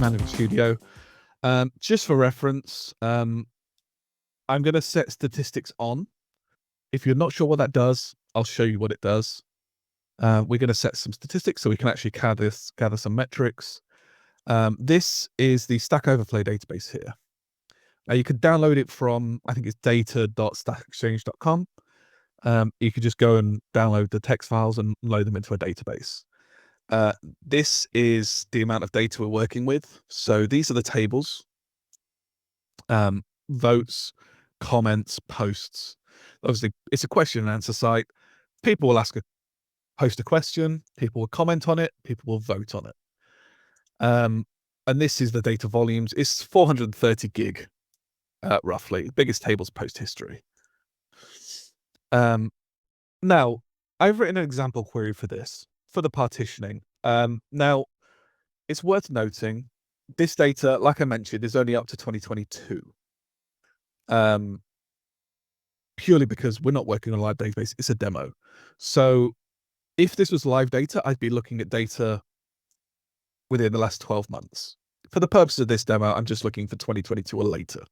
Command View Studio. Just for reference, I'm going to set statistics on. If you're not sure what that does, I'll show you what it does. We're going to set some statistics so we can actually gather some metrics. This is the Stack Overflow database here. Now you could download it from, I think it's data.stackexchange.com. You could just go and download the text files and load them into a database. This is the amount of data we're working with. So these are the tables, votes, comments, posts. Obviously, it's a question and answer site. People will post a question, people will comment on it, people will vote on it. And this is the data volumes. It's 430 gig, roughly. Biggest tables post history. Now, I've written an example query for this, for the partitioning. Now, it's worth noting, this data, like I mentioned, is only up to 2022. Purely because we're not working on a live database, it's a demo. So if this was live data, I'd be looking at data within the last 12 months. For the purpose of this demo, I'm just looking for 2022 or later.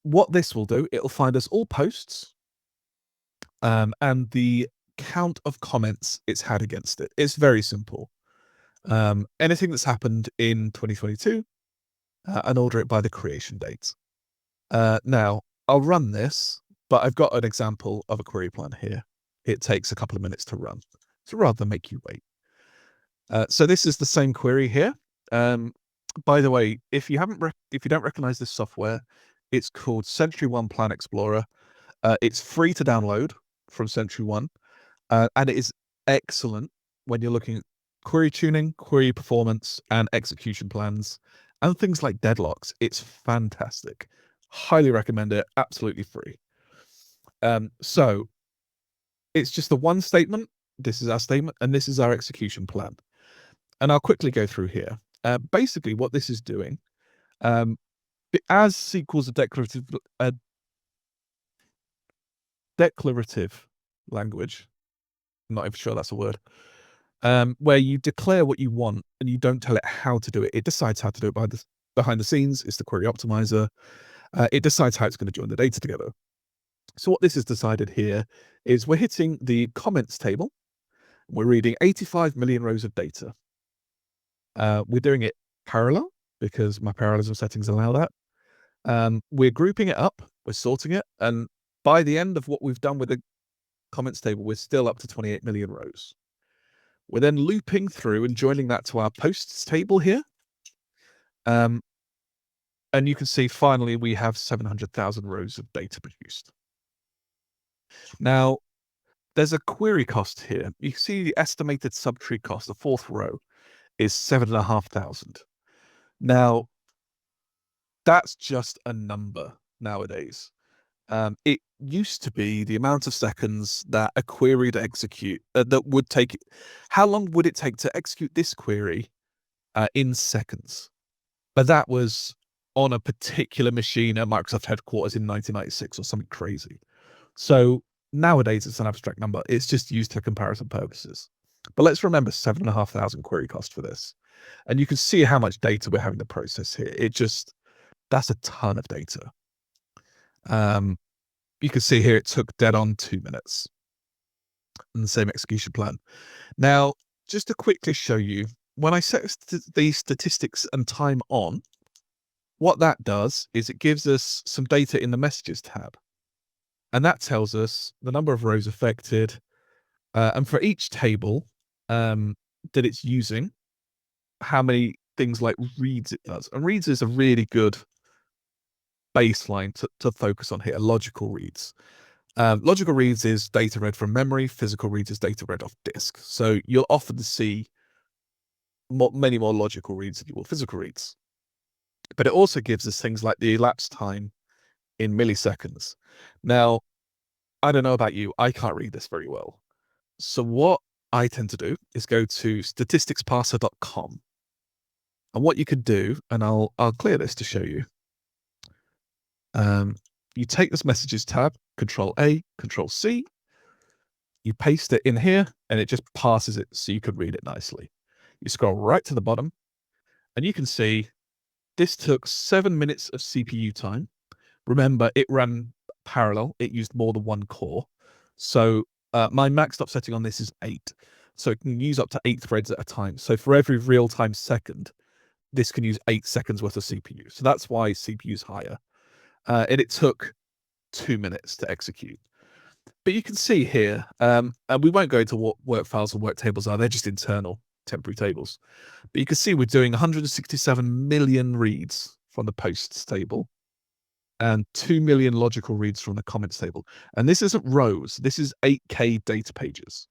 What this will do, it'll find us all posts and the count of comments it's had against it. It's very simple. Anything that's happened in 2022 and order it by the creation date. Now, I'll run this, but I've got an example of a query plan here. It takes a couple of minutes to run, so rather than make you wait. So this is the same query here. By the way, if you don't recognize this software, it's called SentryOne Plan Explorer. It's free to download from SentryOne, and it is excellent when you're looking at query tuning, query performance, and execution plans, and things like deadlocks. It's fantastic. Highly recommend it. Absolutely free. So it's just the one statement. This is our statement, and this is our execution plan. And I'll quickly go through here. Basically, what this is doing, as SQL's a declarative language, I'm not even sure that's a word, where you declare what you want and you don't tell it how to do it. It decides how to do it behind the scenes. It's the query optimizer. It decides how it's going to join the data together. So what this has decided here is we're hitting the comments table. We're reading 85 million rows of data. We're doing it parallel because my parallelism settings allow that. We're grouping it up, we're sorting it, and by the end of what we've done with the comments table, we're still up to 28 million rows. We're then looping through and joining that to our posts table here. And you can see finally we have 700,000 rows of data produced. Now, there's a query cost here. You can see the estimated subtree cost, the fourth row, is 7,500. Now, that's just a number nowadays. It used to be the amount of seconds that a query to execute that would take. How long would it take to execute this query in seconds? But that was on a particular machine at Microsoft headquarters in 1996 or something crazy. So nowadays it's an abstract number. It's just used for comparison purposes. But let's remember 7,500 query cost for this. And you can see how much data we're having to process here. That's a ton of data. You can see here it took dead on 2 minutes. And the same execution plan. Now, just to quickly show you, when I set these statistics and time on, what that does is it gives us some data in the messages tab. And that tells us the number of rows affected. And for each table that it's using, how many things like reads it does. And reads is a really good baseline to focus on here, logical reads. Logical reads is data read from memory. Physical reads is data read off disk. So you'll often see many more logical reads than you will physical reads. But it also gives us things like the elapsed time in milliseconds. Now, I don't know about you, I can't read this very well. So what I tend to do is go to statisticsparser.com. And what you can do, and I'll clear this to show you. You take this messages tab, Control A, Control C, you paste it in here, and it just parses it so you can read it nicely. You scroll right to the bottom, And you can see this took 7 minutes of CPU time. Remember, it ran parallel. It used more than one core. So my maxed up setting on this is 8. So it can use up to 8 threads at a time. So for every real-time second, this can use 8 seconds worth of CPU. So that's why CPU is higher. And it took 2 minutes to execute. But you can see here, and we won't go into what work files and work tables are. They're just internal temporary tables. But you can see we're doing 167 million reads from the posts table and 2 million logical reads from the comments table. And this isn't rows. This is 8K data pages.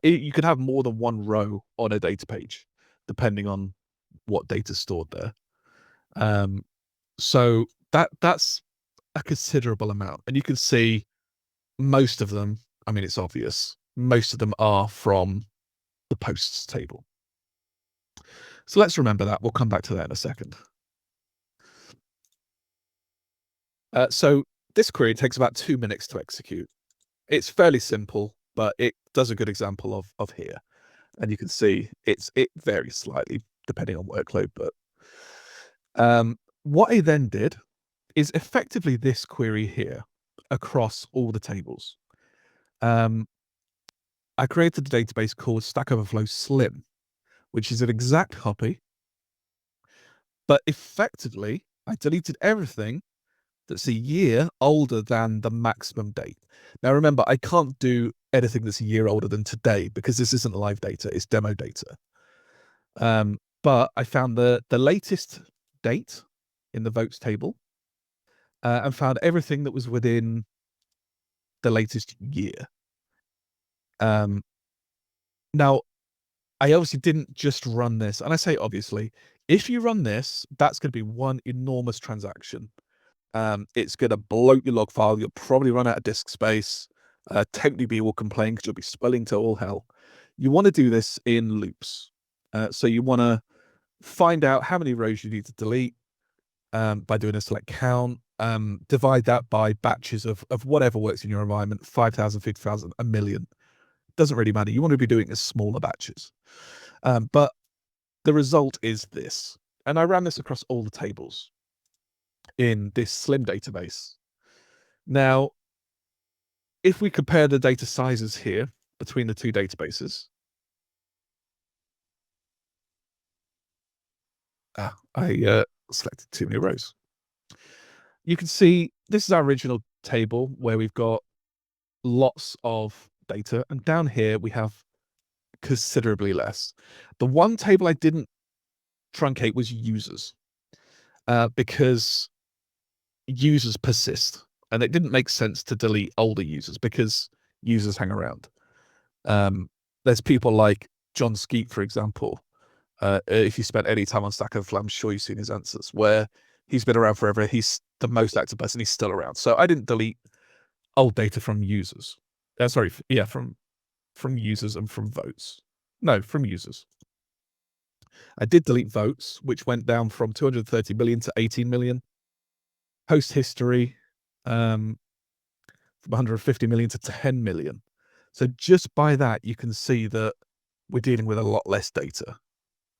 You can have more than one row on a data page, depending on what data's stored there. So that's a considerable amount. And you can see most of them, I mean, it's obvious, most of them are from the posts table. So let's remember that. We'll come back to that in a second. So this query takes about 2 minutes to execute. It's fairly simple, but it does a good example of here. And you can see it varies slightly depending on workload. But what I then did is effectively this query here across all the tables. I created a database called Stack Overflow Slim, which is an exact copy. But effectively, I deleted everything that's a year older than the maximum date. Now, remember, I can't do anything that's a year older than today because this isn't live data, it's demo data. But I found the latest date in the votes table and found everything that was within the latest year. Now, I obviously didn't just run this, and I say obviously, if you run this, that's going to be one enormous transaction. It's going to bloat your log file. You'll probably run out of disk space. TempDB will complain because you'll be spelling to all hell. You want to do this in loops. So you want to find out how many rows you need to delete by doing a select count. Divide that by batches of whatever works in your environment, 5,000, 50,000, a million. Doesn't really matter. You want to be doing it as smaller batches. But the result is this. And I ran this across all the tables in this Slim database. Now, if we compare the data sizes here between the two databases, I selected too many rows. You can see this is our original table where we've got lots of data, and down here we have considerably less. The one table I didn't truncate was users, because users persist, and it didn't make sense to delete older users because users hang around. There's people like John Skeet, for example. If you spent any time on Stack Overflow, I'm sure you've seen his answers, where he's been around forever. He's the most active person. He's still around. So I didn't delete old data from users. From users and from votes. No, from users. I did delete votes, which went down from 230 million to 18 million. Post history, from 150 million to 10 million. So just by that, you can see that we're dealing with a lot less data.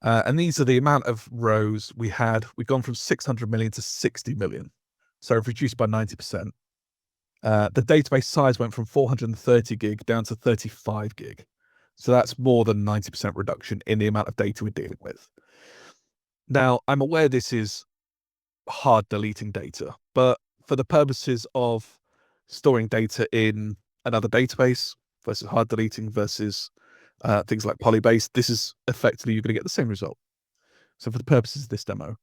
And these are the amount of rows we had. We've gone from 600 million to 60 million. So we've reduced by 90%. The database size went from 430 gig down to 35 gig. So that's more than 90% reduction in the amount of data we're dealing with. Now, I'm aware this is hard deleting data, but for the purposes of storing data in another database versus hard deleting versus things like Polybase, this is effectively you're going to get the same result. So for the purposes of this demo,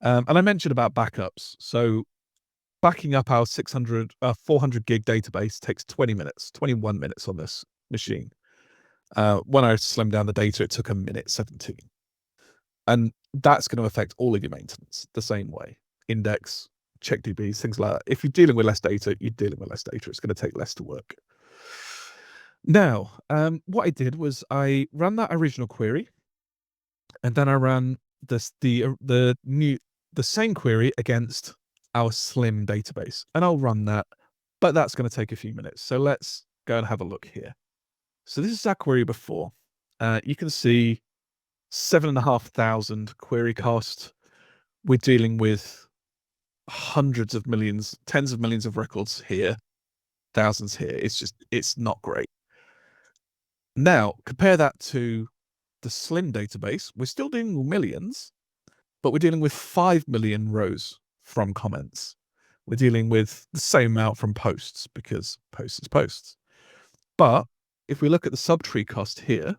and I mentioned about backups. So backing up our 400 gig database takes 20 minutes, 21 minutes on this machine. When I slimmed down the data, it took 1:17. And that's going to affect all of your maintenance the same way. Index, check DBs, things like that. If you're dealing with less data, you're dealing with less data. It's going to take less to work. Now, what I did was I ran that original query, and then I ran the same query against our Slim database, and I'll run that, but that's going to take a few minutes. So let's go and have a look here. So this is our query before. You can see 7,500 query cost. We're dealing with hundreds of millions, tens of millions of records here, thousands here. It's not great. Now, compare that to the Slim database. We're still dealing with millions, but we're dealing with 5 million rows from comments. We're dealing with the same amount from posts because posts is posts. But if we look at the subtree cost here,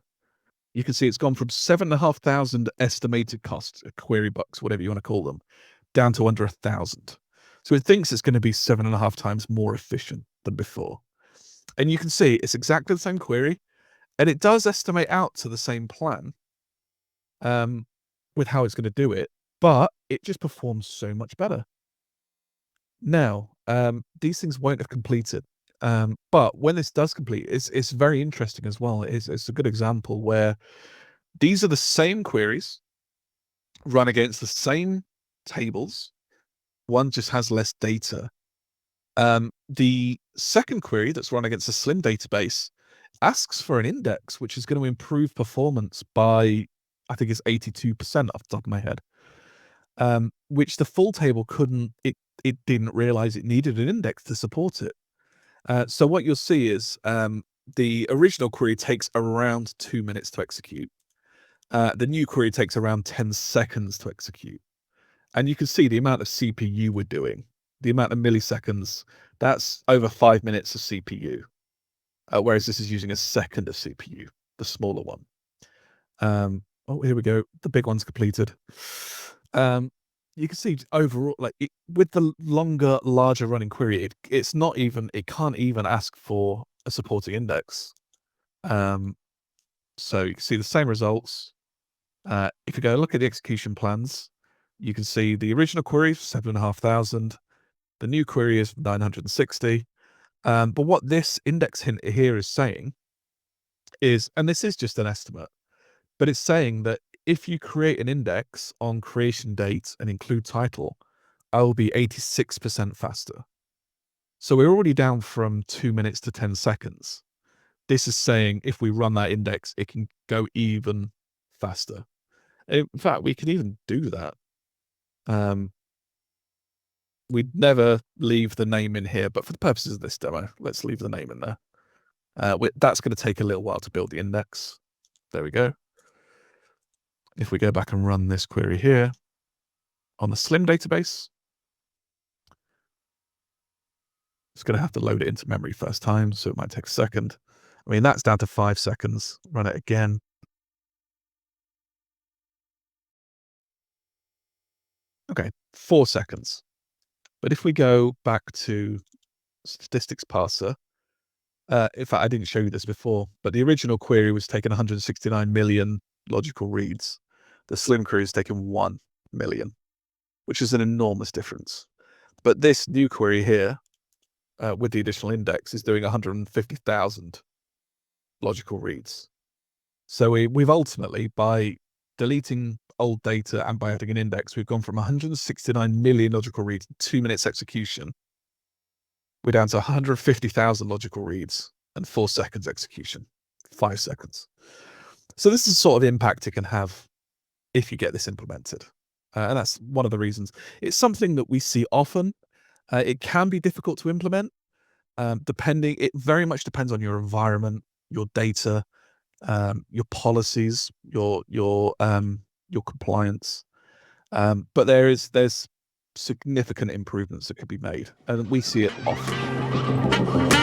you can see it's gone from 7,500 estimated costs, query bucks, whatever you want to call them, down to under 1,000. So it thinks it's going to be 7.5 times more efficient than before. And you can see it's exactly the same query, and it does estimate out to the same plan with how it's going to do it, but it just performs so much better. Now, these things won't have completed, but when this does complete, it's very interesting as well. It's a good example where these are the same queries run against the same tables. One just has less data. The second query that's run against a Slim database asks for an index, which is going to improve performance by, I think it's 82% off the top of my head, which the full table couldn't, it didn't realize it needed an index to support it. So what you'll see is the original query takes around 2 minutes to execute. The new query takes around 10 seconds to execute. And you can see the amount of CPU we're doing, the amount of milliseconds, that's over 5 minutes of CPU. Whereas this is using a second of CPU, the smaller one. Oh, here we go. The big one's completed. You can see overall, like with the longer, larger running query, it can't even ask for a supporting index. So you can see the same results. If you go look at the execution plans, you can see the original query is 7,500. The new query is 960. But what this index hint here is saying is, and this is just an estimate, but it's saying that if you create an index on creation date and include title, I will be 86% faster. So we're already down from 2 minutes to 10 seconds. This is saying if we run that index, it can go even faster. In fact, we can even do that. We'd never leave the name in here, but for the purposes of this demo, let's leave the name in there. That's going to take a little while to build the index. There we go. If we go back and run this query here on the Slim database, it's going to have to load it into memory first time, so it might take a second. I mean, that's down to 5 seconds. Run it again. Okay, 4 seconds. But if we go back to statistics parser, in fact, I didn't show you this before, but the original query was taking 169 million logical reads. The Slim query is taking 1 million, which is an enormous difference. But this new query here, with the additional index, is doing 150,000 logical reads. So we've ultimately, by deleting old data and by adding an index, we've gone from 169 million logical reads in 2 minutes execution. We're down to 150,000 logical reads and 4 seconds execution, 5 seconds. So this is the sort of impact it can have if you get this implemented. And that's one of the reasons. It's something that we see often. It can be difficult to implement, it very much depends on your environment, your data, your policies, your compliance. But there's significant improvements that could be made, and we see it often.